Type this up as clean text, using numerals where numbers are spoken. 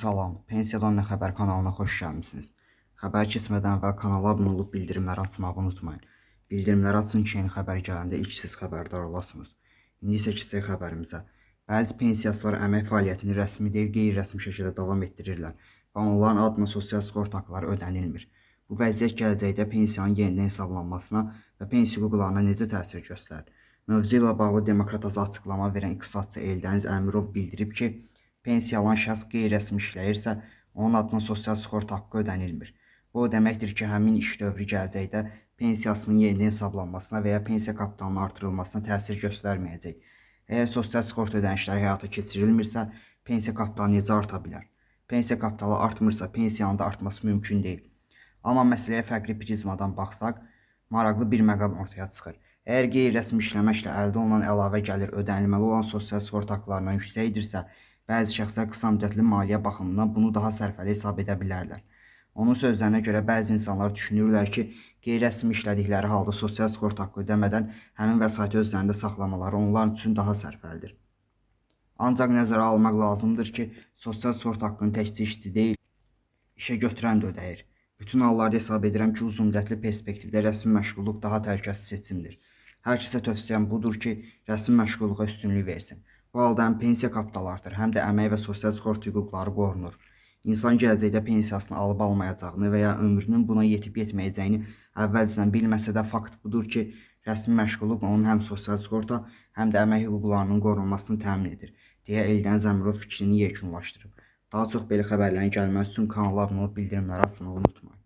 Salam, Pensiyadan Nə Xəbər kanalına xoş gəlmisiniz. Xəbər keçmədən əvvəl kanala abunə olub bildirimləri açmağı unutmayın. Bildirimləri açın ki, yeni xəbər gələndə ilk siz xəbərdar olasınız. İndi isə keçək xəbərimizə. Bəzi pensiyaslar əmək fəaliyyətini rəsmi deyil, qeyri-rəsmi şəkildə davam etdirirlər və onların adına sosial sığorta haqqları ödənilmir. Bu vəziyyət gələcəkdə pensiyanın yenidən hesablanmasına və pensiya hüquqlarına necə təsir göstərir? Mövzu ilə bağlı Demokrat Aza açıqlama verən iqtisadçı Eldəniz Əmirov bildirib ki, pensiya alan şəxs qeyri-rəsmi işləyirsə, onun adına sosial sığorta haqqı ödənilmir. Bu o deməkdir ki, həmin iş dövrü gələcəkdə pensiyasının yenidən hesablanmasına və ya pensiya kapitalının artırılmasına təsir göstərməyəcək. Əgər sosial sığorta ödənişləri həyata keçirilmirsə, pensiya kapitalı necə arta bilər? Pensiya kapitalı artmırsa, pensiyanın da artması mümkün deyil. Amma məsələyə fərqli prizmadan baxsaq, maraqlı bir məqam ortaya çıxır. Əgər qeyri-rəsmi işləməklə əldə olunan əlavə gəlir ödənilməli olan sosial sığorta haqqlarından yüksəkdirsə, bəzi şəxslər qısa müddətli maliyyə baxımından bunu daha sərfəli hesab edə bilərlər. Onun sözlərinə görə bəzi insanlar düşünürlər ki, qeyri-rəsmi işlədikləri halda sosial sığorta haqqı ödəmədən həmin vəsaiti özlərində saxlamaları onlar üçün daha sərfəlidir. Ancaq nəzərə almaq lazımdır ki, sosial sığorta haqqını təkcə işçi deyil, işə götürən də ödəyir. Bütün hallarda hesab edirəm ki, uzunmüddətli perspektivdə rəsmi məşğulluq daha təhlükəsiz seçimdir. Hər kəsə tövsiyəm budur ki, rəsmi məşğulluğa üstünlük versin. Bu halda həm pensiya kapitalı artır, həm də əmək və sosial sığorta hüquqları qorunur. İnsan gələcəkdə pensiyasını alıb almayacağını və ya ömrünün buna yetib yetməyəcəyini əvvəlcədən bilməsə də fakt budur ki, rəsmi məşğulluq onun həm sosial sığorta, həm də əmək hüquqlarının qorunmasını təmin edir, deyə Eldəniz Əmirov fikrini yekunlaşdırıb. Daha çox belə xəbərlərin gəlməsi üçün kanala abunə olub bildirimləri açmağı unutmayın.